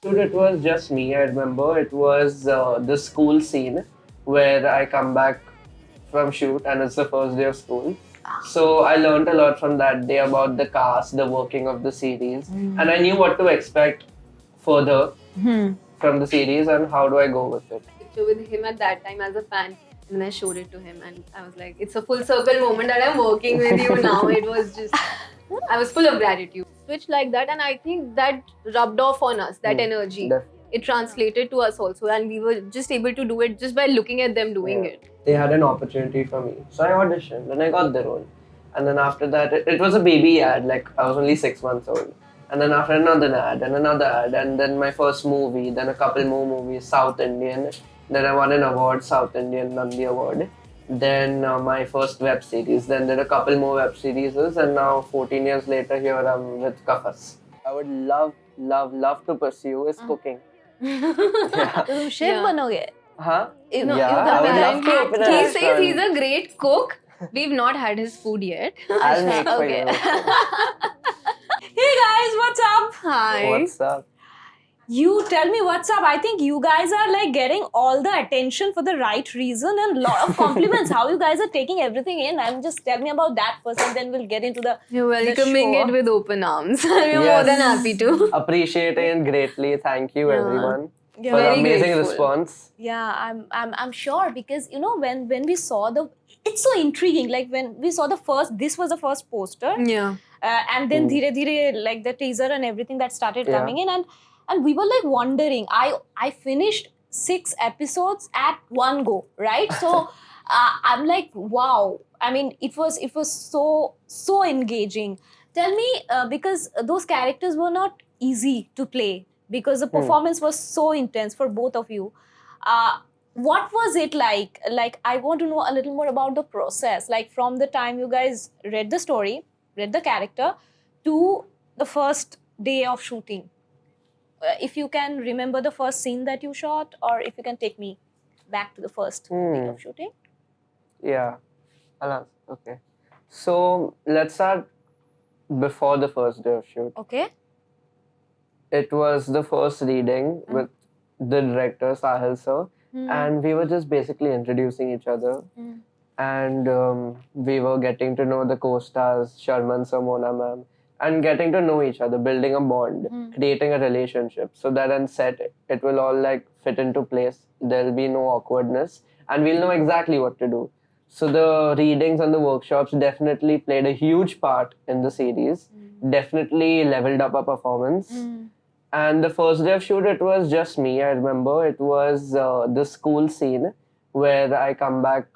Dude, it was just me. I remember it was the school scene where I come back from shoot and it's the first day of school. So I learned a lot from that day about the cast, the working of the series, and I knew what to expect further from the series and how do I go with it. Picture with him at that time as a fan, and then I showed it to him, and I was like, it's a full circle moment that I'm working with you now. It was just, I was full of gratitude. Switch like that, and I think that rubbed off on us, that energy. It translated to us also, and we were just able to do it just by looking at them doing it. They had an opportunity for me, so I auditioned and I got the role. And then after that, it was a baby ad, like I was only 6 months old. And then after another ad, and then my first movie, then a couple more movies, South Indian. Then I won an award, South Indian Nandi Award. Then my first web series. Then did a couple more web series, and now 14 years later, here I'm with Kafas. I would love to pursue is cooking. तो तुम chef बनोगे? Huh? No, Yeah, I would love to open a he restaurant. says he's a great cook. We've not had his food yet. I'll make for Okay. you. Hey guys, what's up? Hi. What's up? You tell me what's up. I think you guys are like getting all the attention for the right reason and lot of compliments. How you guys are taking everything in. I'm just tell me about that first, and then we'll get into the. You're welcoming show. it with open arms. We're more Yes. than happy to. Appreciate it greatly. Thank you, everyone, Yeah, for the very amazing grateful. response. Yeah, I'm sure because you know when we saw the, it's so intriguing. Like when we saw the first, this was the first poster, Yeah. and then dheere dheere like the teaser and everything that started Yeah. coming in, and we were like wondering. I finished 6 episodes at one go, right? So I'm like, wow. I mean, it was so engaging. Tell me, because those characters were not easy to play because the performance was so intense for both of you. What was it like? Like, I want to know a little more about the process. Like, from the time you guys read the story, read the character, to the first day of shooting. If you can remember the first scene that you shot, or if you can take me back to the first day of shooting. Yeah. Okay. So let's start before the first day of shoot. Okay. It was the first reading with the director Sahil sir, and we were just basically introducing each other, and we were getting to know the co-stars Sharman sir, Mona ma'am, and getting to know each other, building a bond, creating a relationship, so that on set it will all like fit into place. There'll be no awkwardness, and we'll know exactly what to do. So the readings and the workshops definitely played a huge part in the series. Definitely leveled up our performance. And the first day of shoot, it was just me. I remember it was the school scene where I come back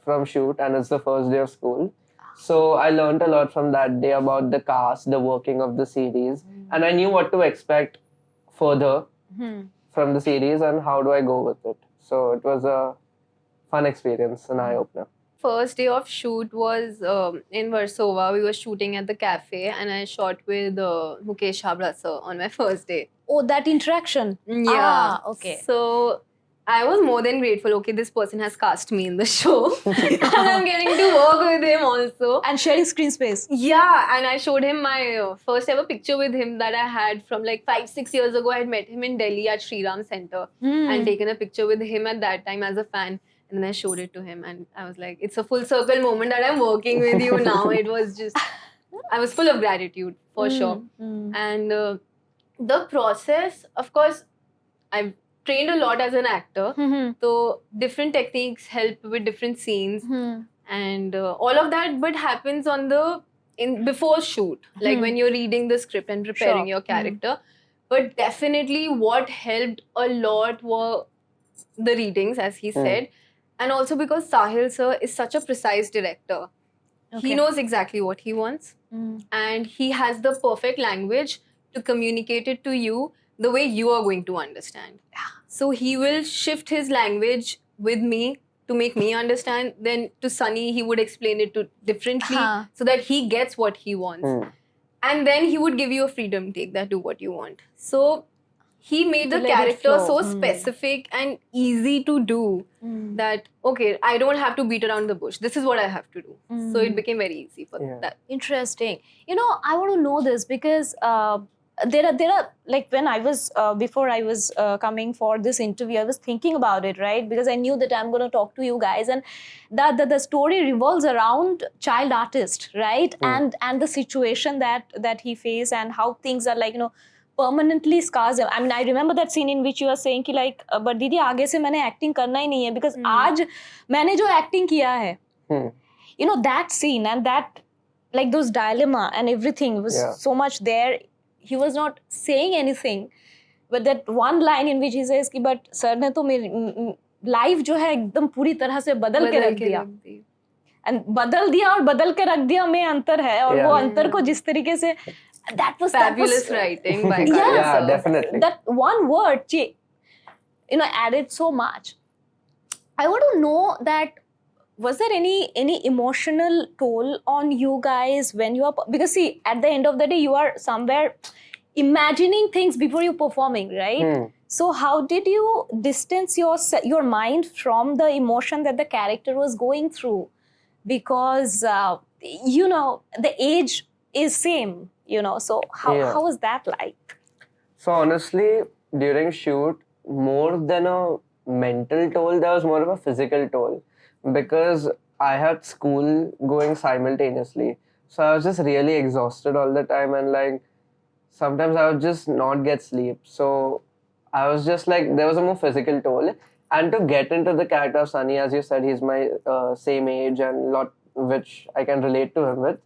from shoot and it's the first day of school. So I learned a lot from that day about the cast, the working of the series, and I knew what to expect further from the series and how do I go with it. So it was a fun experience, an eye-opener. First day of shoot was in Warsaw. We were shooting at the cafe, and I shot with Mukesh Habra sir on my first day. Oh, that interaction. Yeah. Ah, okay. So I was more than grateful. Okay, this person has cast me in the show, and I'm getting to work with him also. And sharing screen space. Yeah, and I showed him my first ever picture with him that I had from like 5-6 years ago. I had met him in Delhi at Sri Ram Center and taken a picture with him at that time as a fan. And then I showed it to him, and I was like, it's a full circle moment that I'm working with you now. It was just, I was full of gratitude for sure. And the process, of course, I've trained a lot as an actor. So different techniques help with different scenes. And all of that, but happens on before shoot, like when you're reading the script and preparing your character. But definitely what helped a lot were the readings, as he said. And also because Sahil sir is such a precise director. He knows exactly what he wants. And he has the perfect language to communicate it to you the way you are going to understand. So he will shift his language with me to make me understand. Then to Sunny, he would explain it differently so that he gets what he wants. And then he would give you a freedom take that do what you want. So he made the character so specific and easy to do that, okay, I don't have to beat around the bush. This is what I have to do. So it became very easy for that. Interesting. You know, I want to know this because there are like when I was before I was coming for this interview, I was thinking about it, right? Because I knew that I'm going to talk to you guys, and the story revolves around child artist, right? And the situation that he faced, and how things are like, permanently scars him. I mean, I remember that scene in which you were saying कि like, but दीदी आगे से मैंने acting करना ही नहीं है, because आज मैंने जो acting किया है, that scene and that, like those dilemma and everything was so much there. He was not saying anything, but that one line in which he says कि but sir ने तो मेरी life जो है एकदम पूरी तरह से बदल के रख दिया, and बदल दिया और बदल के रख दिया में अंतर है, और वो अंतर को जिस तरीके से that was fabulous writing by yeah, definitely. That one word added so much. I want to know that, was there any emotional toll on you guys when you are, because see, at the end of the day you are somewhere imagining things before you performing, right? So how did you distance your mind from the emotion that the character was going through? Because the age is same, so how was that like? So honestly, during shoot, more than a mental toll, there was more of a physical toll, because I had school going simultaneously. So I was just really exhausted all the time, and like sometimes I would just not get sleep. So I was just like, there was a more physical toll. And to get into the character of Sunny, as you said, he's my same age and lot which I can relate to him with.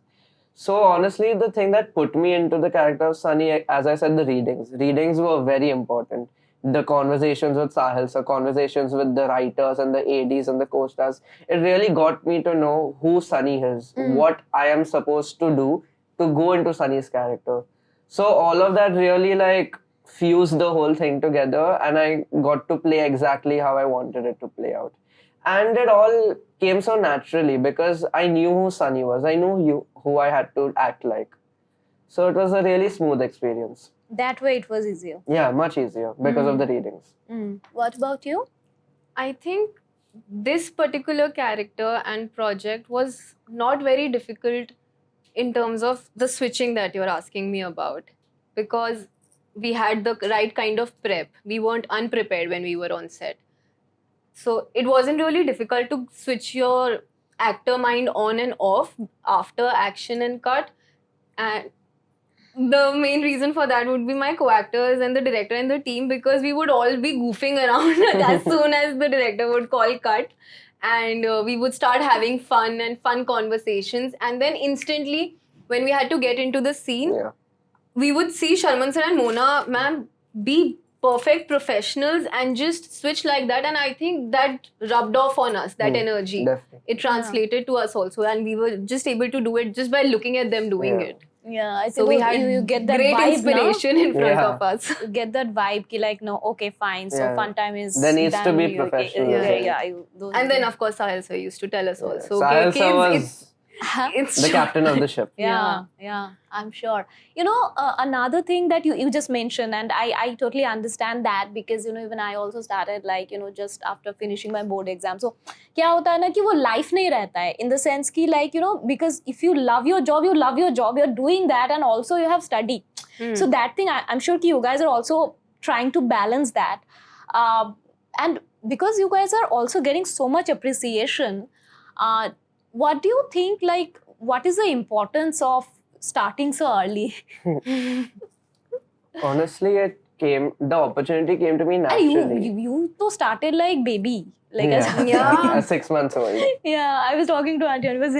So honestly, the thing that put me into the character of Sunny, as I said, the readings. Readings were very important. The conversations with Sahil, so conversations with the writers and the ADs and the co-stars, it really got me to know who Sunny is, what I am supposed to do to go into Sunny's character. So all of that really like fused the whole thing together, and I got to play exactly how I wanted it to play out. And it all came so naturally because I knew who Sunny was. I knew who I had to act like. So it was a really smooth experience. That way it was easier. Yeah, much easier because of the readings. What about you? I think this particular character and project was not very difficult in terms of the switching that you're asking me about, because we had the right kind of prep. We weren't unprepared when we were on set. So it wasn't really difficult to switch your actor mind on and off after action and cut. And the main reason for that would be my co-actors and the director and the team, because we would all be goofing around as soon as the director would call cut, and we would start having fun conversations, and then instantly when we had to get into the scene, we would see Sharman sir and Mona ma'am be perfect professionals and just switch like that, and I think that rubbed off on us, that energy. Definitely. It translated to us also, and we were just able to do it just by looking at them doing it. Yeah, I think so we had you get that great vibe inspiration in front of us. You get that vibe ki like, no, okay, fine, so fun time is there needs done, to be professional. And then of course Sahil sir used to tell us also, Sahil sir was it's the captain of the ship. Yeah, I'm sure. Another thing that you just mentioned, and I totally understand that, because even I also started like just after finishing my board exam. So क्या होता है ना कि वो life नहीं रहता है, in the sense कि like because if you love your job, you're doing that, and also you have study. So that thing, I'm sure कि you guys are also trying to balance that, and because you guys are also getting so much appreciation, what do you think, like, what is the importance of starting so early? Honestly, the opportunity came to me naturally. You तो started like baby. Like as 6 months old. Yeah, I was talking to Auntie, I was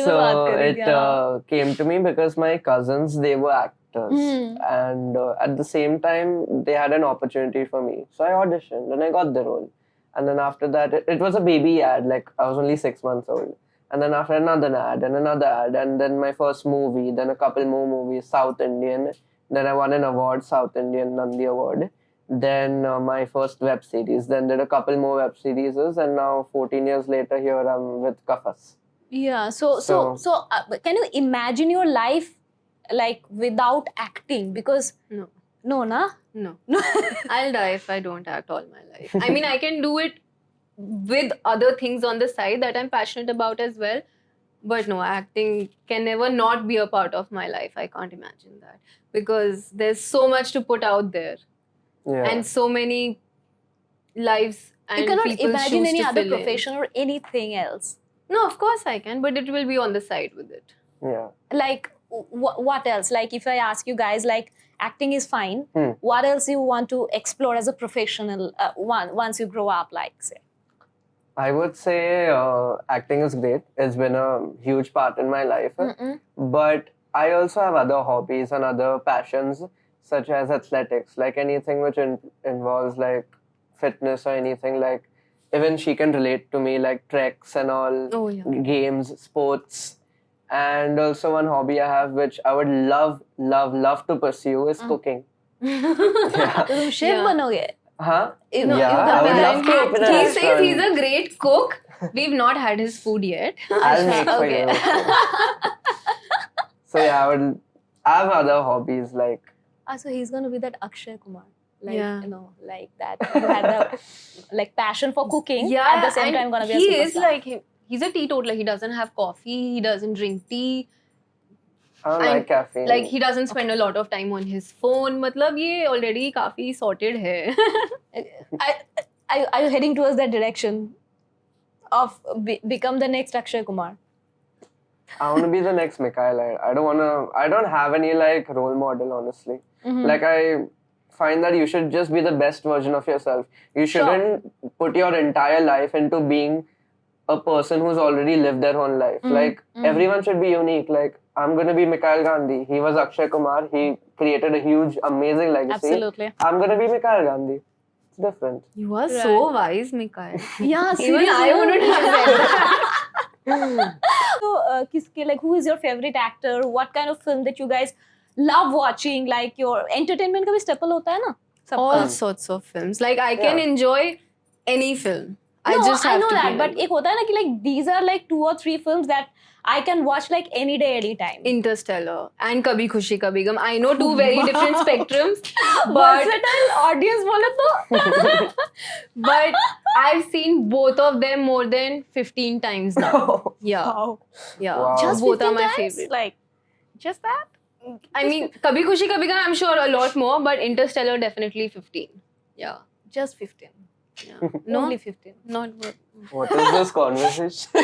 so it came to me because my cousins, they were actors. And at the same time, they had an opportunity for me. So I auditioned and I got the role. And then after that, it was a baby ad, like I was only 6 months old. And then after another ad, and then my first movie, then a couple more movies, South Indian. Then I won an award, South Indian Nandi Award. Then my first web series, then did a couple more web series, and now 14 years later, here I'm with Kafas. Yeah, so can you imagine your life like without acting? Because No, I'll die if I don't act all my life. I mean, I can do it with other things on the side that I'm passionate about as well. But no, acting can never not be a part of my life. I can't imagine that. Because there's so much to put out there. Yeah. And so many lives and You cannot people's imagine shoes any to other fill in. profession or anything else. No, of course I can, but it will be on the side with it. Yeah. Like, what else? Like, if I ask you guys, like, acting is fine. What else you want to explore as a professional once you grow up, like, say? I would say acting is great. It's been a huge part in my life. But I also have other hobbies and other passions, such as athletics, like anything which involves like fitness or anything. Like even she can relate to me, like treks and all, Oh, yeah. games, sports. And also one hobby I have, which I would love to pursue, is cooking. Yeah. तुम chef Yeah. बनोगे? Huh? No, Yeah, you I would can- love to open a He restaurant. says he's a great cook. We've not had his food yet. I'll make for Okay. you. So yeah, I have other hobbies like So he's gonna be that Akshay Kumar, like Yeah. you know, like that. You had the like passion for cooking. Yeah, at the same and time gonna be a he superstar. is like he's a teetotaler. He doesn't have coffee. He doesn't drink tea. I don't And, like caffeine. Like he doesn't spend a lot of time on his phone. मतलब ये already काफी sorted है. Are you heading towards that direction of become the next Akshay Kumar? I want to be the next Mikail. I don't have any like role model, honestly. Like I find that you should just be the best version of yourself. You shouldn't put your entire life into being a person who's already lived their own life. Like everyone should be unique. Like I'm gonna be Mikail Gandhi. He was Akshay Kumar. He created a huge, amazing legacy. Absolutely. I'm gonna be Mikail Gandhi. It's different. You are so wise, Mikail. Yeah, Even I wouldn't have said that. So, like, who is your favorite actor? What kind of film that you guys love watching? Like your entertainment का भी staple होता है ना? सबका. All sorts of films. Like I can Yeah. enjoy any film. No, I just have I know to that, be but एक होता है ना कि like these are like 2 or 3 films that I can watch like any day, any time. Interstellar and Kabhi Khushi Kabhi Gum. I know two very different spectrums, but Versatile audience बोले तो. but I've seen both of them more than 15 times now. Yeah, Wow. yeah. Wow. Just both are 15 my times? favorite. Like, just that? I mean, Kabhi Khushi Kabhi Gum, I'm sure a lot more, but Interstellar definitely 15. Yeah, Just 15. yeah. No, Only 15. not more. What is this conversation?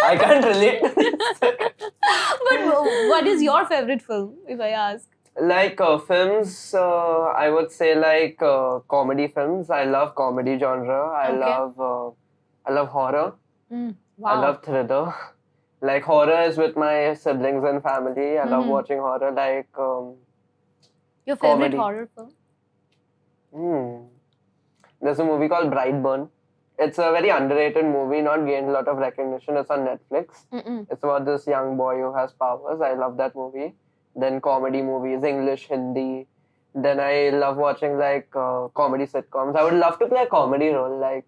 I can't relate to this. But what is your favorite film, if I ask? Like films, I would say like comedy films. I love comedy genre. I love horror. Wow. I love thriller. Like horror is with my siblings and family. I love watching horror. Like your favorite comedy. horror film? There's a movie called Brightburn. It's a very underrated movie, not gained a lot of recognition. It's on Netflix. It's about this young boy who has powers. I love that movie. Then comedy movies, English, Hindi. Then I love watching like comedy sitcoms. I would love to play a comedy role, like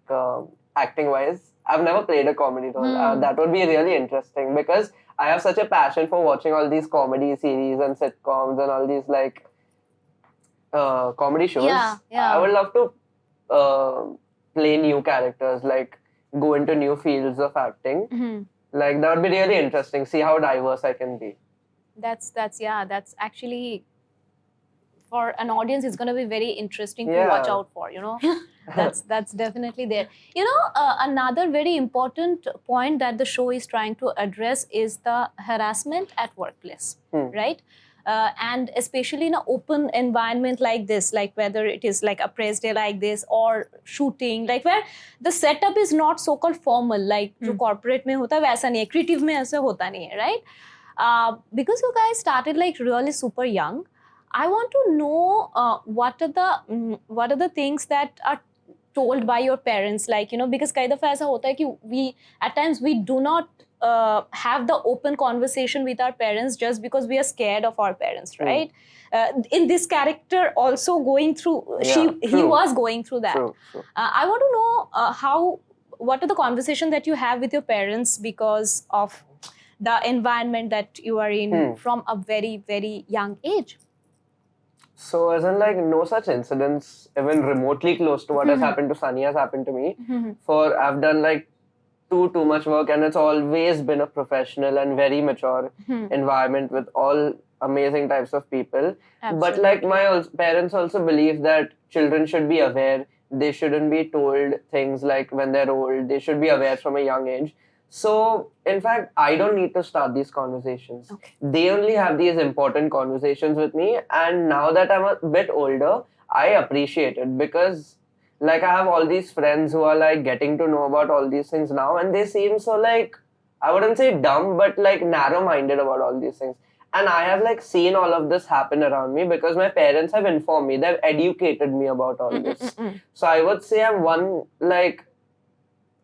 acting wise. I've never played a comedy role. That would be really interesting because I have such a passion for watching all these comedy series and sitcoms and all these like comedy shows. Yeah. I would love to play new characters, like go into new fields of acting. Like that would be really interesting. See how diverse I can be. That's actually, for an audience, it's going to be very interesting to Yeah. watch out for, you know. That's definitely there. You know, another very important point that the show is trying to address is the harassment at workplace, right? And especially in an open environment like this, like whether it is like a press day like this or shooting, like where the setup is not so-called formal, like जो corporate में होता है वैसा नहीं है, creative में ऐसा होता नहीं है, right? Because you guys started like really super young, I want to know what are the things that are told by your parents, like, you know, because कई दफ़ा ऐसा होता है कि we at times we do not have the open conversation with our parents just because we are scared of our parents, right? In this character also going through, he was going through that. True. I want to know what are the conversations that you have with your parents because of the environment that you are in from a very, very young age. So, as in like no such incidents even remotely close to what has happened to Sunny has happened to me. For I've done like too much work, and it's always been a professional and very mature environment with all amazing types of people. But like my parents also believe that children should be aware. They shouldn't be told things like when they're old. They should be aware from a young age. So, in fact, I don't need to start these conversations. They only have these important conversations with me. And now that I'm a bit older, I appreciate it because, like, I have all these friends who are like getting to know about all these things now, and they seem so like, I wouldn't say dumb, but like narrow-minded about all these things. And I have like seen all of this happen around me because my parents have informed me, they've educated me about all this. So I would say I'm one, like,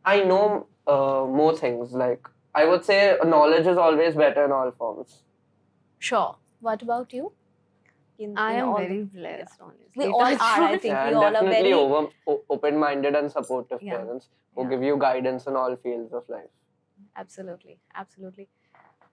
I know more things. Like, I would say knowledge is always better in all forms. Sure. What about you? I am very blessed, honestly. We all are, I think. Yeah, we and all are definitely very... open-minded and supportive Yeah. parents who give you guidance in all fields of life. Absolutely. Absolutely.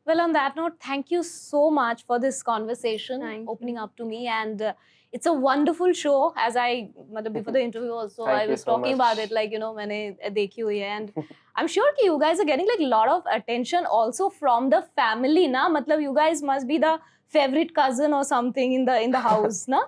Well, on that note, thank you so much for this conversation, Thank opening you. up to me. And it's a wonderful show. As before the interview also, Thank I you was so talking much. about it, like, मैंने देखी हुई है. And I'm sure कि you guys are getting like a lot of attention also from the family, na? मतलब you guys must be the favorite cousin or something in the house, na?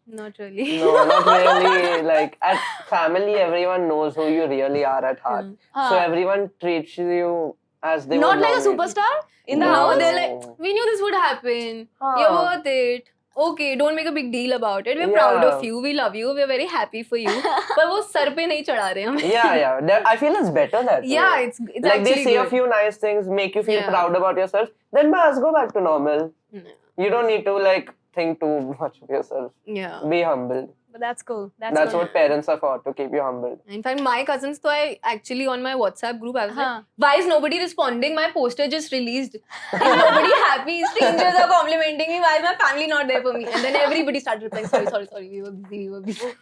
Not really. No, not really. Like, at family, everyone knows who you really are at heart. So everyone treats you as they Not would like a normally. superstar in the No. house. They're like, we knew this would happen. You're worth it. Okay, don't make a big deal about it. We're proud of you. We love you. We're very happy for you. पर वो sir पे नहीं चढ़ा रहे हमें. Yeah. I feel it's better that way. Yeah, it's like actually they say good. a few nice things, make you feel Yeah. proud about yourself. Then bas, go back to normal. You don't need to like think too much of yourself. Yeah. Be humble. But that's cool. That's cool. what parents are for, to keep you humble. In fact, my cousins, so I actually on my WhatsApp group, I was like, Huh. why is nobody responding? My poster just released. Is nobody happy? Strangers are complimenting me. Why is my family not there for me? And then everybody started replying, sorry, we were busy.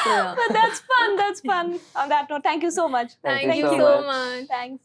Yeah. But that's fun. On that note, thank you so much. Thank you so so much. much. Thanks.